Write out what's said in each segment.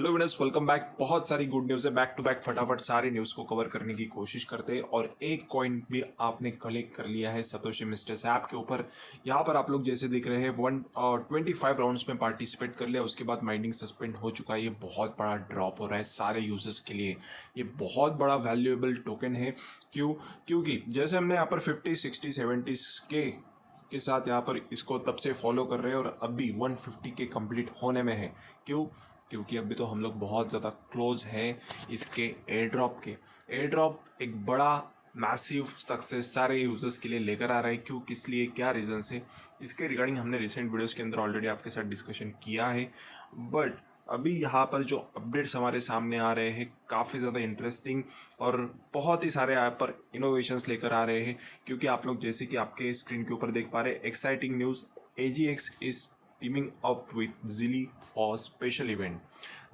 Hello winners, welcome back. बहुत सारी good news है, बैक टू बैक फटाफट सारी न्यूज़ को कवर करने की कोशिश करते हैं। और एक कॉइन भी आपने कलेक्ट कर लिया है सतोशी मिस्टर्स ऐप के ऊपर। यहाँ पर आप लोग जैसे देख रहे हैं 125 राउंड्स में पार्टिसिपेट कर लिया, उसके बाद माइनिंग सस्पेंड हो चुका है। ये बहुत बड़ा ड्रॉप हो रहा है सारे यूजर्स के लिए। ये बहुत बड़ा वैल्यूएबल टोकन है। क्योंकि जैसे हमने यहाँ पर 50 60 70 के साथ यहाँ पर इसको तब से फॉलो कर रहे हैं और अभी 150 के कंप्लीट होने में है। क्योंकि अभी तो हम लोग बहुत ज़्यादा क्लोज हैं इसके एयर ड्रॉप के। एयर ड्रॉप एक बड़ा मैसिव सक्सेस सारे यूजर्स के लिए लेकर आ रहा है। क्यों, किस लिए, क्या रीज़न से, इसके रिगार्डिंग हमने रिसेंट वीडियोस के अंदर ऑलरेडी आपके साथ डिस्कशन किया है। बट अभी यहाँ पर जो अपडेट्स हमारे सामने आ रहे हैं काफ़ी ज़्यादा इंटरेस्टिंग और बहुत ही सारे यहाँ पर इनोवेशंस लेकर आ रहे हैं। क्योंकि आप लोग जैसे कि आपके स्क्रीन के ऊपर देख पा रहे हैं, exciting news, AGX is teaming up with Jilly और स्पेशल इवेंट।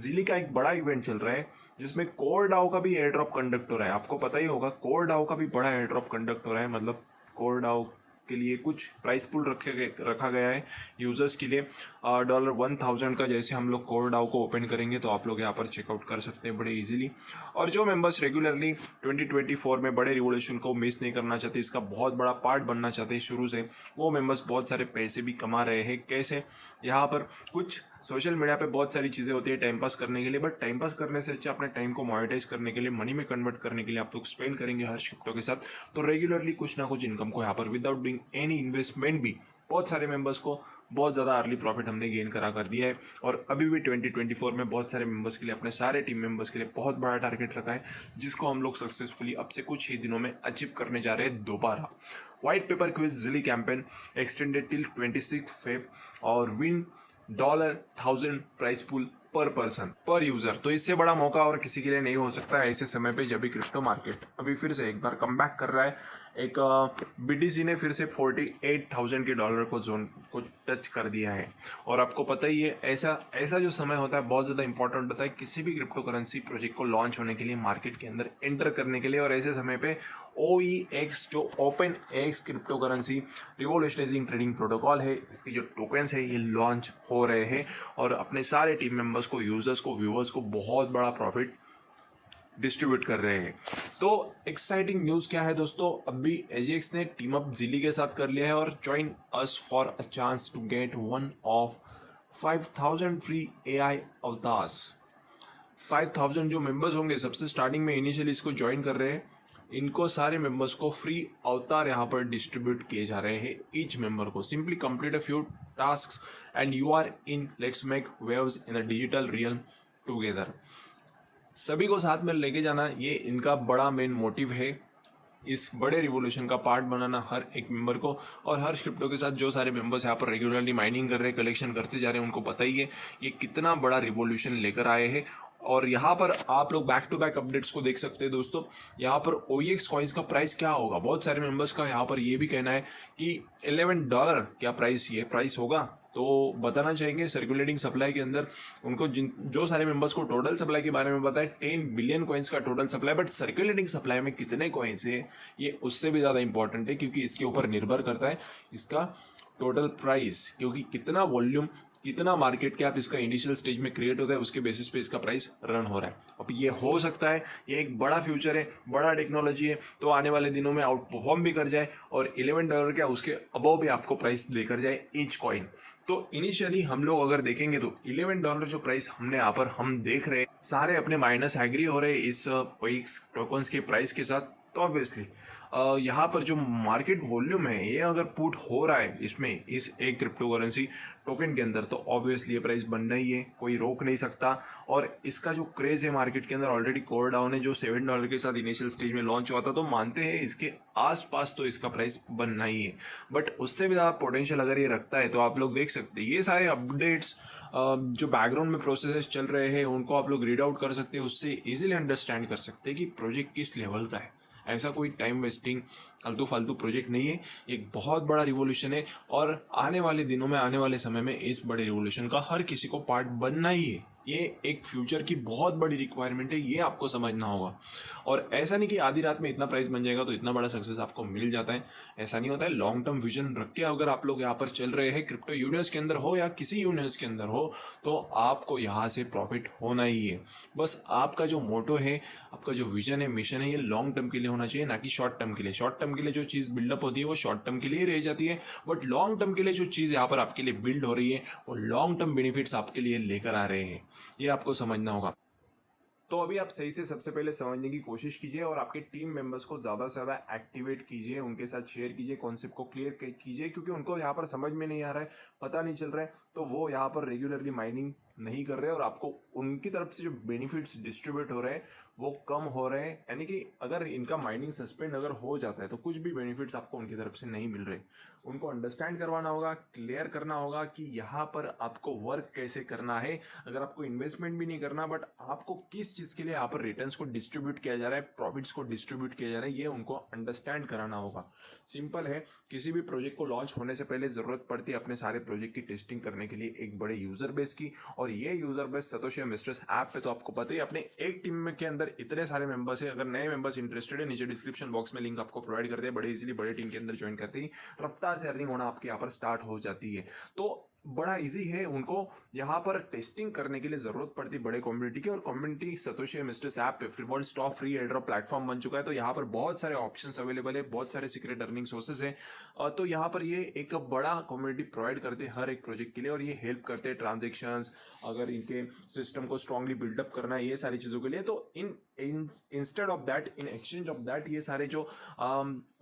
जिली का एक बड़ा इवेंट चल रहा है जिसमें कोर डाओ का भी एयर ड्रॉप कंडक्ट हो रहा है। आपको पता ही होगा कोर डाओ का भी बड़ा एयर ड्रॉप कंडक्ट हो रहा है। मतलब कोर डाओ के लिए कुछ प्राइस पूल रखा गया है यूजर्स के लिए। $1000 का जैसे हम लोग कोर डाओ को ओपन करेंगे तो आप लोग यहाँ पर चेकआउट कर सकते हैं बड़े इजीली। और जो मेंबर्स रेगुलरली 2024 में बड़े रिवोल्यूशन को मिस नहीं करना चाहते, इसका बहुत बड़ा पार्ट बनना चाहते हैं शुरू से, वो मेंबर्स बहुत सारे पैसे भी कमा रहे हैं। कैसे? यहाँ पर कुछ सोशल मीडिया पे बहुत सारी चीज़ें होती है टाइम पास करने के लिए, बट टाइम पास करने से अच्छा अपने टाइम को मोनेटाइज करने के लिए, मनी में कन्वर्ट करने के लिए आप लोग स्पेंड करेंगे हर क्रिप्टो के साथ, तो रेगुलरली कुछ ना कुछ इनकम को यहाँ पर विदाउट डूइंग एनी इन्वेस्टमेंट भी बहुत सारे मेंबर्स को बहुत ज़्यादा अर्ली प्रॉफिट हमने गेन करा कर दिया है। और अभी भी 2024 में बहुत सारे मेंबर्स के लिए, अपने सारे टीम मेंबर्स के लिए बहुत बड़ा टारगेट रखा है जिसको हम लोग सक्सेसफुली अब से कुछ ही दिनों में अचीव करने जा रहे हैं दोबारा। White paper quiz Jilly campaign extended till 26 Feb और win $1000 prize pool per person पर यूजर। तो इससे बड़ा मौका और किसी के लिए नहीं हो सकता है ऐसे समय पे जब भी क्रिप्टो मार्केट अभी फिर से एक बार कम बैक कर रहा है। एक BTC ने फिर से 48,000 के डॉलर को जोन को टच कर दिया है। और आपको पता ही है ऐसा ऐसा जो समय होता है बहुत ज़्यादा इंपॉर्टेंट होता है किसी भी क्रिप्टो करेंसी प्रोजेक्ट को लॉन्च होने के लिए, मार्केट के अंदर एंटर करने के लिए। और ऐसे समय पे OEX जो open X cryptocurrency revolutionising trading protocol है, इसके जो टोकन्स है ये लॉन्च हो रहे हैं और अपने सारे टीम मेंबर्स को, यूजर्स को, व्यूअर्स को बहुत बड़ा प्रॉफिट डिस्ट्रीब्यूट कर रहे हैं। तो एक्साइटिंग न्यूज़ क्या है दोस्तों, अभी AGX ने टीम अप जिली के साथ कर लिया है और join us for a chance to get one of 5000 free AI avatars. 5000 जो मेंबर्स होंगे सबसे स्टार्टिंग में इनिशियली इसको ज्वाइन कर रहे हैं, इनको सारे मेंबर्स को फ्री अवतार यहाँ पर डिस्ट्रीब्यूट किए जा रहे हैं। ईच मेंबर को simply complete a few tasks and you are in, let's make waves in the digital real together. सभी को साथ में लेके जाना, ये इनका बड़ा मेन मोटिव है, इस बड़े रिवोल्यूशन का पार्ट बनाना हर एक मेंबर को। और हर क्रिप्टो के साथ जो सारे मेंबर्स यहाँ पर रेगुलरली माइनिंग कर रहे हैं, कलेक्शन करते जा रहे हैं, उनको पता ही है ये कितना बड़ा रिवोल्यूशन लेकर आए हैं। और यहाँ पर आप लोग बैक टू बैक अपडेट्स को देख सकते हैं दोस्तों। यहाँ पर OEX कॉइन्स का प्राइस क्या होगा, बहुत सारे मेंबर्स का यहाँ पर ये भी कहना है कि $11 क्या प्राइस, ये प्राइस होगा। तो बताना चाहेंगे सर्कुलेटिंग सप्लाई के अंदर उनको जो सारे मेंबर्स को टोटल सप्लाई के बारे में पता है 10 बिलियन कॉइन्स का total supply, but circulating supply में कितने कॉइन्स है ये उससे भी ज़्यादा इंपॉर्टेंट है, क्योंकि इसके ऊपर निर्भर करता है इसका टोटल प्राइस। क्योंकि कितना वॉल्यूम, कितना मार्केट कैप इसका इनिशियल स्टेज में क्रिएट होता है, उसके बेसिस पे इसका प्राइस रन हो रहा है। अब ये हो सकता है, ये एक बड़ा फ्यूचर है, बड़ा टेक्नोलॉजी है, तो आने वाले दिनों में आउट परफॉर्म भी कर जाए और $11 क्या उसके अबव भी आपको प्राइस देकर जाए ईच कॉइन। तो इनिशियली हम लोग अगर देखेंगे तो $11 जो प्राइस हमने यहाँ पर हम देख रहे हैं, सारे अपने माइनस एग्री हो रहे हैं इस टोकन्स के प्राइस के साथ। तो ऑब्वियसली यहाँ पर जो मार्केट वॉल्यूम है ये अगर पुट हो रहा है इसमें, इस एक क्रिप्टो करेंसी टोकन के अंदर, तो ऑब्वियसली ये प्राइस बनना ही है, कोई रोक नहीं सकता। और इसका जो क्रेज है मार्केट के अंदर, ऑलरेडी कोर डाउन है जो $7 के साथ इनिशियल स्टेज में लॉन्च हुआ था, तो मानते हैं इसके आसपास तो इसका प्राइस बनना ही है। बट उससे भी ज़्यादा पोटेंशियल अगर ये रखता है तो आप लोग देख सकते हैं ये सारे अपडेट्स जो बैकग्राउंड में प्रोसेसेस चल रहे हैं उनको आप लोग रीड आउट कर सकते हैं, उससे इजीली अंडरस्टैंड कर सकते हैं कि प्रोजेक्ट किस लेवल का है। ऐसा कोई टाइम वेस्टिंग आलतू फालतू प्रोजेक्ट नहीं है, एक बहुत बड़ा रिवॉल्यूशन है और आने वाले दिनों में, आने वाले समय में इस बड़े रिवॉल्यूशन का हर किसी को पार्ट बनना ही है। ये एक फ्यूचर की बहुत बड़ी रिक्वायरमेंट है, ये आपको समझना होगा। और ऐसा नहीं कि आधी रात में इतना प्राइस बन जाएगा तो इतना बड़ा सक्सेस आपको मिल जाता है, ऐसा नहीं होता है। लॉन्ग टर्म विजन रख के अगर आप लोग यहाँ पर चल रहे हैं, क्रिप्टो यूनिवर्स के अंदर हो या किसी यूनिवर्स के अंदर हो, तो आपको यहाँ से प्रॉफिट होना ही है। बस आपका जो मोटो है, आपका जो विजन है, मिशन है, ये लॉन्ग टर्म के लिए होना चाहिए, ना कि शॉर्ट टर्म के लिए। शॉर्ट टर्म के लिए जो चीज़ बिल्डअप होती है वो शॉर्ट टर्म के लिए रह जाती है, बट लॉन्ग टर्म के लिए जो चीज़ यहाँ पर आपके लिए बिल्ड हो रही है वो लॉन्ग टर्म बेनिफिट्स आपके लिए लेकर आ रहे हैं, ये आपको समझना होगा। तो अभी आप सही से सबसे पहले समझने की कोशिश कीजिए और आपके टीम मेंबर्स को ज़्यादा से ज़्यादा एक्टिवेट कीजिए, उनके साथ शेयर कीजिए, कॉन्सेप्ट को क्लियर कीजिए, क्योंकि उनको यहाँ पर समझ में नहीं आ रहा है, पता नहीं चल रहा है, तो वो यहाँ पर रेगुलरली माइनिंग नहीं कर रहे और आपको उनकी तरफ से जो बेनिफिट्स डिस्ट्रीब्यूट हो रहे हैं वो कम हो रहे हैं। यानी कि अगर इनका माइनिंग सस्पेंड अगर हो जाता है तो कुछ भी बेनिफिट्स आपको उनकी तरफ से नहीं मिल रहे। उनको अंडरस्टैंड करवाना होगा, क्लियर करना होगा कि यहाँ पर आपको वर्क कैसे करना है। अगर आपको इन्वेस्टमेंट भी नहीं करना, बट आपको किस चीज़ के लिए यहाँ पर रिटर्न्स को डिस्ट्रीब्यूट किया जा रहा है, प्रॉफिट्स को डिस्ट्रीब्यूट किया जा रहा है, ये उनको अंडरस्टैंड कराना होगा। सिंपल है, किसी भी प्रोजेक्ट को लॉन्च होने से पहले ज़रूरत पड़ती है अपने सारे प्रोजेक्ट की टेस्टिंग करने के लिए एक बड़े यूजर बेस की, और ये user base Satoshi misters app पे तो आपको पता ही, अपने एक टीम में के अंदर इतने सारे मेंबर्स है। अगर नए मेंबर्स इंटरेस्टेड है, नीचे डिस्क्रिप्शन बॉक्स में लिंक आपको प्रोवाइड करते हैं, बड़े इजीली बड़े टीम के अंदर ज्वाइन करते ही रफ्तार से अर्निंग होना आपके यहाँ पर स्टार्ट हो जाती है। तो बड़ा इजी है, उनको यहाँ पर टेस्टिंग करने के लिए जरूरत पड़ती है बड़े कम्युनिटी की, और कम्युनिटी सतोशी मिस्टर्स ऐप पे free world top free airdrop platform बन चुका है। तो यहाँ पर बहुत सारे ऑप्शंस अवेलेबल है, बहुत सारे सीक्रेट अर्निंग सोर्सेज है। तो यहाँ पर ये एक बड़ा कम्युनिटी प्रोवाइड करते हैं हर एक प्रोजेक्ट के लिए, और ये हेल्प करते हैं ट्रांजेक्शंस, अगर इनके सिस्टम को स्ट्रांगली बिल्डअप करना है, ये सारी चीज़ों के लिए। तो instead of that, in exchange of that, ये सारे जो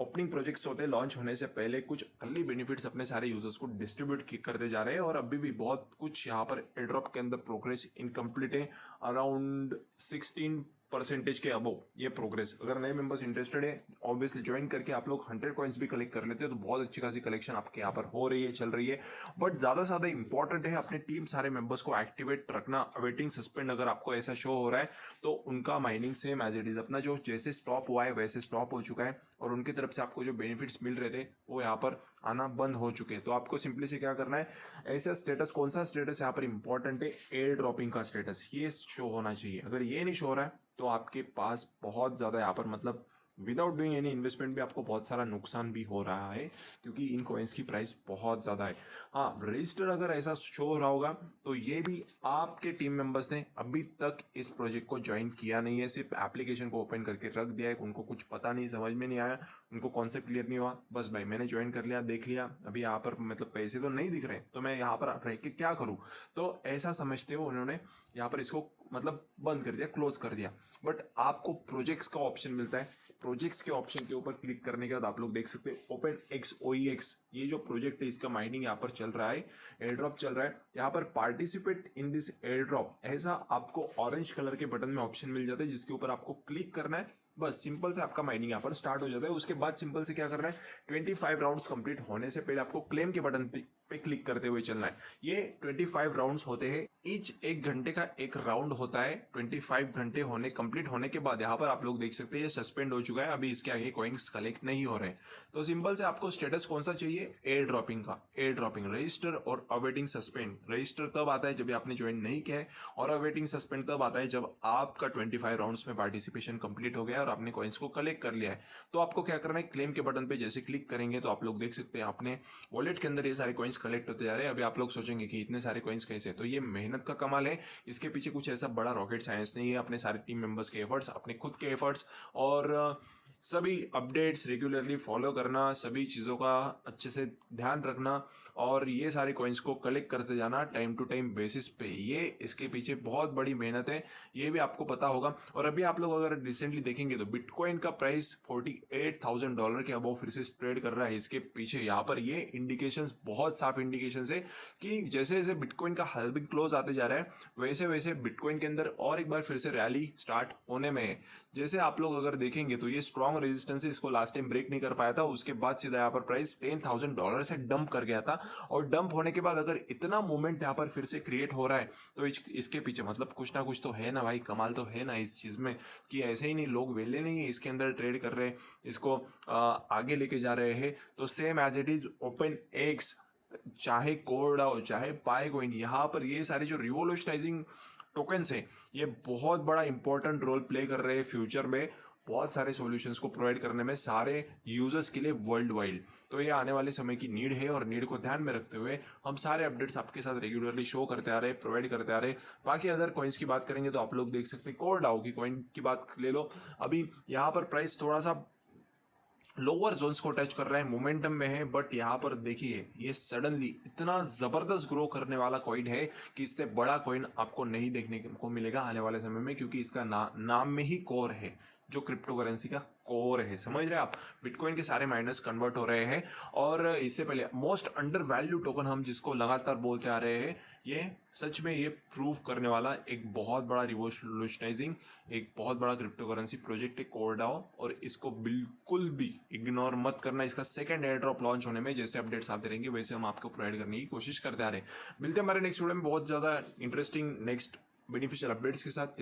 ओपनिंग प्रोजेक्ट्स होते हैं लॉन्च होने से पहले कुछ अर्ली बेनिफिट्स अपने सारे यूजर्स को डिस्ट्रीब्यूट करते जा रहे हैं। और अभी भी बहुत कुछ यहाँ पर एयरड्रॉप के अंदर प्रोग्रेस इनकम्प्लीट है, अराउंड 16% के अबव ये प्रोग्रेस। अगर नए मेंबर्स इंटरेस्टेड है, ऑब्वियसली ज्वाइन करके आप लोग 100 कॉइन्स भी कलेक्ट कर लेते हैं, तो बहुत अच्छी खासी कलेक्शन आपके यहाँ पर हो रही है, चल रही है। बट ज़्यादा से ज़्यादा इंपॉर्टेंट है अपने टीम सारे मेंबर्स को एक्टिवेट रखना। अवेटिंग सस्पेंड अगर आपको ऐसा शो हो रहा है तो उनका mining same as it is अपना जो जैसे स्टॉप हुआ है वैसे स्टॉप हो चुका है, और उनकी तरफ से आपको जो बेनिफिट्स मिल रहे थे वो यहाँ पर आना बंद हो चुके हैं। तो आपको सिंपली से क्या करना है, ऐसा स्टेटस, कौन सा स्टेटस यहाँ पर इंपॉर्टेंट है, एयर ड्रॉपिंग का स्टेटस, ये शो होना चाहिए। अगर ये नहीं शो हो रहा है तो आपके पास बहुत ज़्यादा यहाँ पर, मतलब विदाउट डूइंग एनी इन्वेस्टमेंट भी आपको बहुत सारा नुकसान भी हो रहा है, क्योंकि इन कॉइन्स की प्राइस बहुत ज़्यादा है। हाँ, रजिस्टर अगर ऐसा शो हो रहा होगा तो ये भी आपके टीम मेंबर्स ने अभी तक इस प्रोजेक्ट को ज्वाइन किया नहीं है, सिर्फ एप्लीकेशन को ओपन करके रख दिया है, उनको कुछ पता नहीं, समझ में नहीं आया, उनको कॉन्सेप्ट क्लियर नहीं हुआ, बस भाई मैंने ज्वाइन कर लिया, देख लिया, अभी यहाँ पर मतलब पैसे तो नहीं दिख रहे तो मैं यहाँ पर रह के क्या करूँ, तो ऐसा समझते हो उन्होंने यहाँ पर इसको मतलब बंद कर दिया, क्लोज कर दिया। बट आपको प्रोजेक्ट्स का ऑप्शन मिलता है, प्रोजेक्ट्स के ऑप्शन के ऊपर क्लिक करने के बाद आप लोग देख सकते हैं ओपन एक्स OEX, ये जो प्रोजेक्ट है इसका माइनिंग यहाँ पर चल रहा है, एयर ड्रॉप चल रहा है। यहाँ पर participate in this air drop ऐसा आपको ऑरेंज कलर के बटन में ऑप्शन मिल जाता है, जिसके ऊपर आपको क्लिक करना है, बस सिंपल से आपका माइनिंग यहाँ पर स्टार्ट हो जाता है। उसके बाद सिंपल से क्या करना है, 25 राउंड्स कंप्लीट होने से पहले आपको क्लेम के बटन पे क्लिक करते हुए चलना है। ये 25 राउंड्स होते हैं, ईच 1 घंटे का एक राउंड होता है। 25 घंटे होने कंप्लीट होने के बाद यहाँ पर आप लोग देख सकते हैं ये सस्पेंड हो चुका है, अभी इसके आगे कॉइन्स कलेक्ट नहीं हो रहे हैं। तो सिंपल से आपको स्टेटस कौन सा चाहिए, एयर ड्रॉपिंग का, एयर ड्रॉपिंग, रजिस्टर और अवेटिंग सस्पेंड। रजिस्टर तब आता है जब आपने ज्वाइन नहीं किया है, और अवेटिंग सस्पेंड तब आता है जब आपका 25 राउंड्स में पार्टिसिपेशन कंप्लीट हो गया और आपने कॉइन्स को कलेक्ट कर लिया है। तो आपको क्या करना है, क्लेम के बटन पे जैसे क्लिक करेंगे तो आप लोग देख सकते हैं अपने वॉलेट के अंदर ये सारे कॉइन्स कलेक्ट होते जा रहे हैं। अभी आप लोग सोचेंगे कि इतने सारे कॉइन्स कैसे, तो ये मेहनत का कमाल है, इसके पीछे कुछ ऐसा बड़ा रॉकेट साइंस नहीं है, अपने सारे टीम मेंबर्स के एफर्ट्स, अपने खुद के एफर्ट्स, और सभी अपडेट्स रेगुलरली फॉलो करना, सभी चीज़ों का अच्छे से ध्यान रखना, और ये सारे कॉइन्स को कलेक्ट करते जाना टाइम टू टाइम बेसिस पे, ये इसके पीछे बहुत बड़ी मेहनत है, ये भी आपको पता होगा। और अभी आप लोग अगर रिसेंटली देखेंगे तो बिटकॉइन का प्राइस $48,000 के अबव फिर से ट्रेड कर रहा है। इसके पीछे यहाँ पर ये इंडिकेशंस, बहुत साफ इंडिकेशंस है कि जैसे जैसे बिटकॉइन का हाल्विंग क्लोज आते जा रहा है वैसे वैसे बिटकॉइन के अंदर और एक बार फिर से रैली स्टार्ट होने में है। जैसे आप लोग अगर देखेंगे तो ये स्ट्रॉन्ग रेजिस्टेंस है, इसको लास्ट टाइम ब्रेक नहीं कर पाया था, उसके बाद सीधा यहाँ पर प्राइस $10,000 से डंप कर गया था, और डंप होने के बाद अगर इतना मूवमेंट यहाँ पर फिर से क्रिएट हो रहा है तो इसके पीछे मतलब कुछ ना कुछ तो है ना भाई, कमाल तो है ना इस चीज में, कि ऐसे ही नहीं लोग वेले नहीं है इसके अंदर ट्रेड कर रहे हैं, इसको आगे लेके जा रहे हैं। तो same as it is open X, चाहे कोरडाओ चाहे पाई कोइन, यहाँ पर ये सारे जो रिवोल्यूशनाइजिंग टोकन्स है ये बहुत बड़ा इंपॉर्टेंट रोल प्ले कर रहे हैं फ्यूचर में, बहुत सारे सॉल्यूशंस को प्रोवाइड करने में सारे यूजर्स के लिए वर्ल्ड वाइड। तो ये आने वाले समय की नीड है और नीड को ध्यान में रखते हुए हम सारे अपडेट्स आपके साथ रेगुलरली शो करते आ रहे, प्रोवाइड करते आ रहे। बाकी अदर कॉइन्स की बात करेंगे तो आप लोग देख सकते हैं, कोरडाओ की कॉइन की बात ले लो, अभी यहाँ पर प्राइस थोड़ा सा लोअर जोन्स को टच कर रहा है, मोमेंटम में है, बट यहाँ पर देखिए ये सडनली इतना जबरदस्त ग्रो करने वाला कॉइन है कि इससे बड़ा कॉइन आपको नहीं देखने को मिलेगा आने वाले समय में, क्योंकि इसका नाम में ही कोर है, जो क्रिप्टो करेंसी का कोर है, समझ रहे हैं आप। बिटकॉइन के सारे माइनर्स कन्वर्ट हो रहे हैं, और इससे पहले मोस्ट अंडर वैल्यू टोकन हम जिसको लगातार बोलते आ रहे हैं, ये सच में ये प्रूव करने वाला एक बहुत बड़ा रिवोल्यूशनाइजिंग, एक बहुत बड़ा क्रिप्टो करेंसी प्रोजेक्ट है कोरडाओ, और इसको बिल्कुल भी इग्नोर मत करना। इसका सेकंड एयर ड्रॉप लॉन्च होने में जैसे अपडेट्स आते रहेंगे वैसे हम आपको प्रोवाइड करने की कोशिश करते आ रहे हैं। मिलते हैं हमारे नेक्स्ट वीडियो में बहुत ज्यादा इंटरेस्टिंग नेक्स्ट बेनिफिशियल अपडेट्स के साथ।